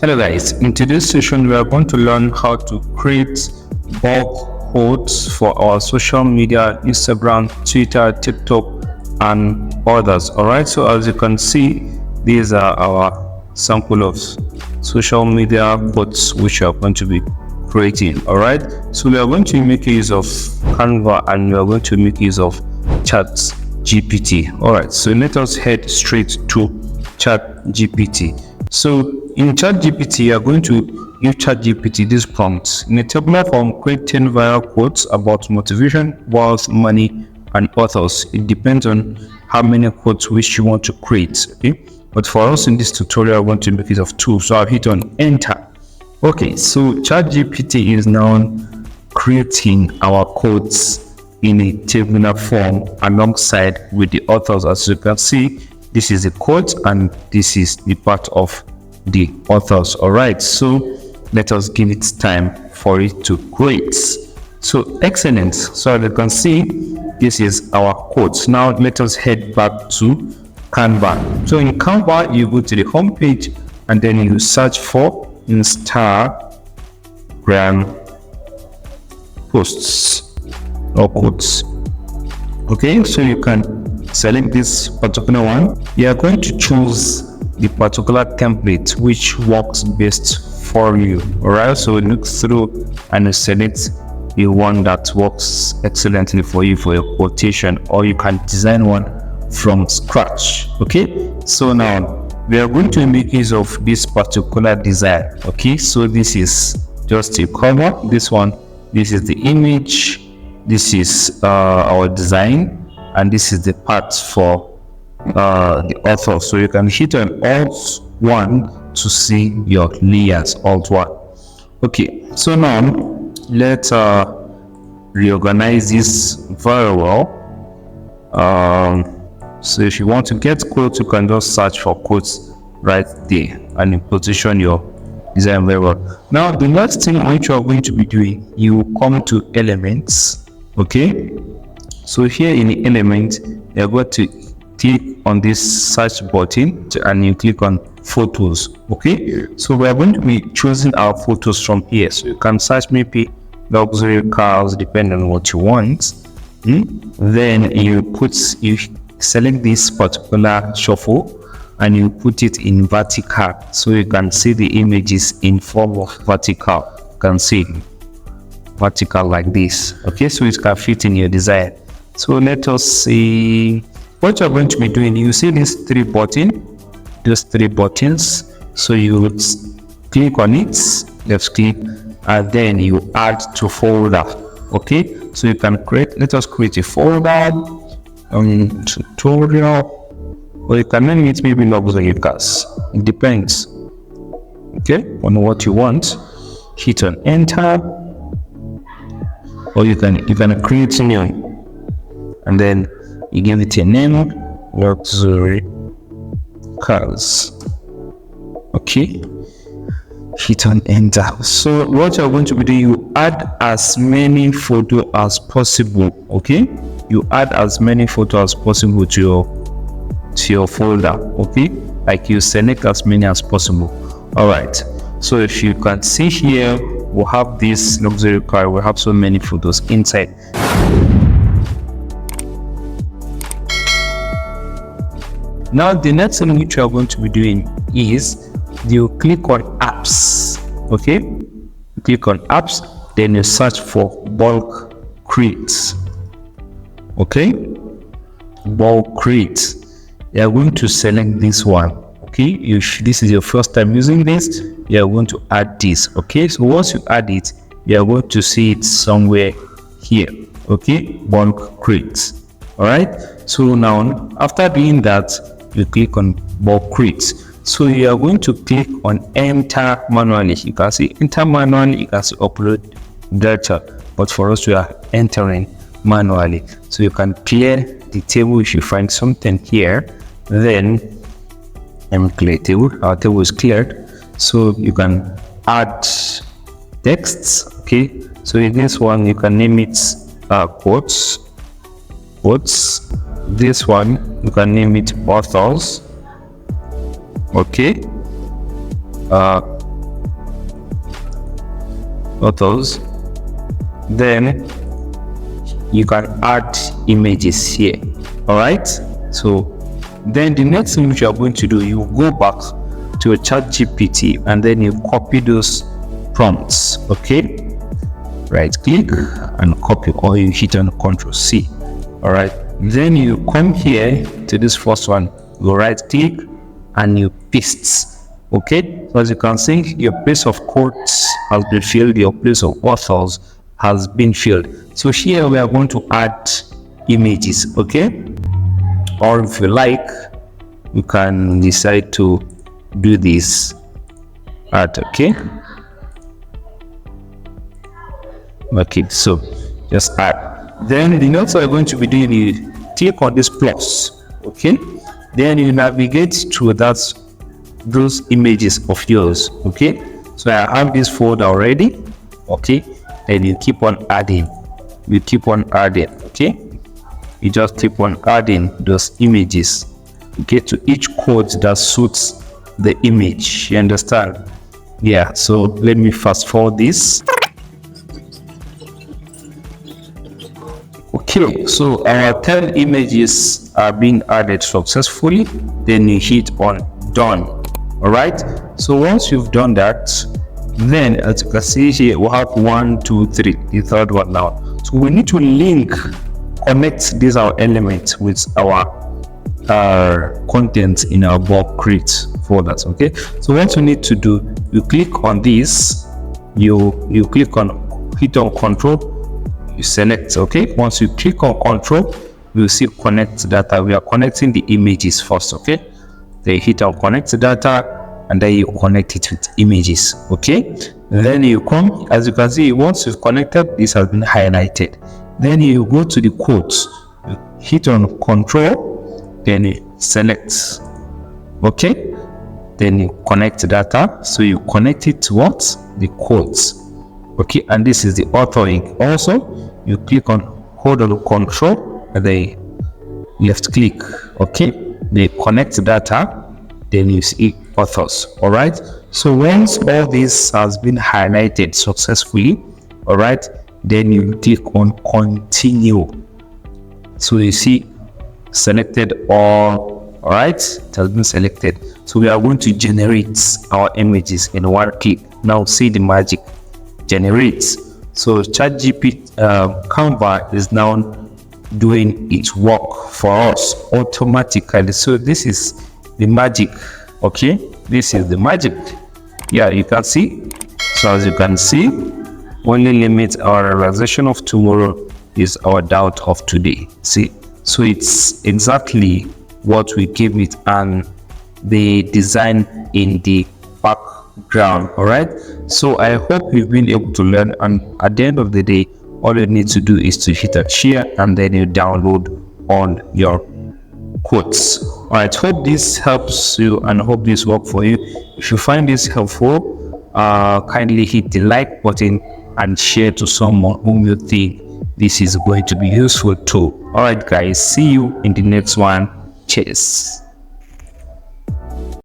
Hello guys, in today's session we are going to learn how to create bulk quotes for our social media, Instagram, Twitter, TikTok and others. Alright, so as you can see, these are our sample of social media quotes which we are going to be creating. Alright, so we are going to make use of Canva and we are going to make use of ChatGPT. Alright, so let us head straight to ChatGPT. So in ChatGPT, you are going to give ChatGPT this prompt. In a tabular form, create 10 viral quotes about motivation, wealth, money, and authors. It depends on how many quotes which you want to create. Okay, but for us in this tutorial, I want to make it of 2. So I'll hit on enter. Okay, so ChatGPT is now creating our quotes in a tabular form alongside with the authors. As you can see, this is the quote and this is the part of the authors. All right, so let us give it time for it to create. So excellent. So as you can see, this is our quotes. Now let us head back to Canva. So in Canva, you go to the home page and then you search for Instagram posts or quotes. Okay, so you can select this particular one. You are going to choose the particular template which works best for you. All right, so look through and select the one that works excellently for you for your quotation, or you can design one from scratch. Okay, so now we are going to make use of this particular design. Okay, so this is just a cover. This one, this is the image, this is our design, and this is the part for the author. So you can hit on Alt 1 to see your layers. Alt 1. Okay, so now let's reorganize this very well. So if you want to get quotes, you can just search for quotes right there and you position your design very well. Now the last thing which you are going to be doing, you come to elements. Okay, so here in the element, you're going to click on this search button and you click on photos. Okay, so we are going to be choosing our photos from here. So you can search maybe luxury cars depending on what you want. Then you select this particular shuffle and you put it in vertical, so you can see the images in form of vertical. You can see vertical like this. Okay, so it can fit in your design. So let us see what you're going to be doing. You see these 3 buttons, so you would click on it, left click, and then you add to folder. Okay, so you can let us create a folder tutorial, or you can name it maybe luxury cars. It depends, okay, on what you want. Hit on enter, or you can create a new, and then you give it a name, luxury cars. Okay, hit on enter. So what you're going to be doing, you add as many photos as possible. Okay, you add as many photos as possible to your folder. Okay, like you select as many as possible. All right, so if you can see here, we have this luxury car, we have so many photos inside. Now the next thing which you are going to be doing is you click on apps. Okay, you click on apps, then you search for bulk creates. Okay, bulk creates. You are going to select this one. Okay, if this is your first time using this, you are going to add this. Okay, so once you add it, you are going to see it somewhere here. Okay, bulk creates. All right, so now after doing that, you click on bulk creates. So you are going to click on enter manually. You can see enter manually, you can see upload data, but for us we are entering manually. So you can clear the table if you find something here, then clear table. Our table is cleared, so you can add texts. Okay, so in this one you can name it quotes. This one you can name it authors. Okay, authors. Then you can add images here. All right, so then the next thing which you are going to do, you go back to your ChatGPT and then you copy those prompts. Okay, right click and copy, or you hit on Ctrl C. All right, then you come here to this first one, you right click and you paste. Okay, so as you can see, your place of quotes has been filled, your place of authors has been filled. So here we are going to add images. Okay, or if you like, you can decide to do this at okay, so just add. Then the next we're going to be doing is click on this plus. Okay, then you navigate through those images of yours. Okay, so I have this folder already. Okay, and you keep on adding, okay, you just keep on adding those images, okay, to each code that suits the image. You understand? Yeah, so let me fast forward this. Okay, so our 10 images are being added successfully. Then you hit on done. All right, so once you've done that, then as you can see here, we have 1, 2, 3, the third one now. So we need to connect these our elements with our content in our bulk create folders. Okay, so what you need to do, you click on this, you click on, hit on Control, you select. Okay, once you click on Control, you'll see connect data. We are connecting the images first. Okay, then hit on connect data and then you connect it with images. Okay, and then you come, as you can see, once you've connected, this has been highlighted. Then you go to the quotes, you hit on Control, then you select. Okay, then you connect data, so you connect it to what? The quotes. Okay, and this is the authoring. Also, you click on, hold on Control and then left click. Okay, they connect data, then you see authors. All right, so once all this has been highlighted successfully, all right, then you click on continue. So you see selected all. All right, it has been selected. So we are going to generate our images in one click. Now see the magic, generates. So ChatGPT, Canva is now doing its work for us automatically. So this is the magic. Okay, this is the magic. Yeah, you can see. So as you can see, only limit our realization of tomorrow is our doubt of today. See, so it's exactly what we gave it and the design in the background. All right, so I hope you've been able to learn, and at the end of the day, all you need to do is to hit a share and then you download on your quotes. All right, hope this helps you and hope this works for you. If you find this helpful, kindly hit the like button and share to someone whom you think this is going to be useful to. All right guys, see you in the next one. Cheers.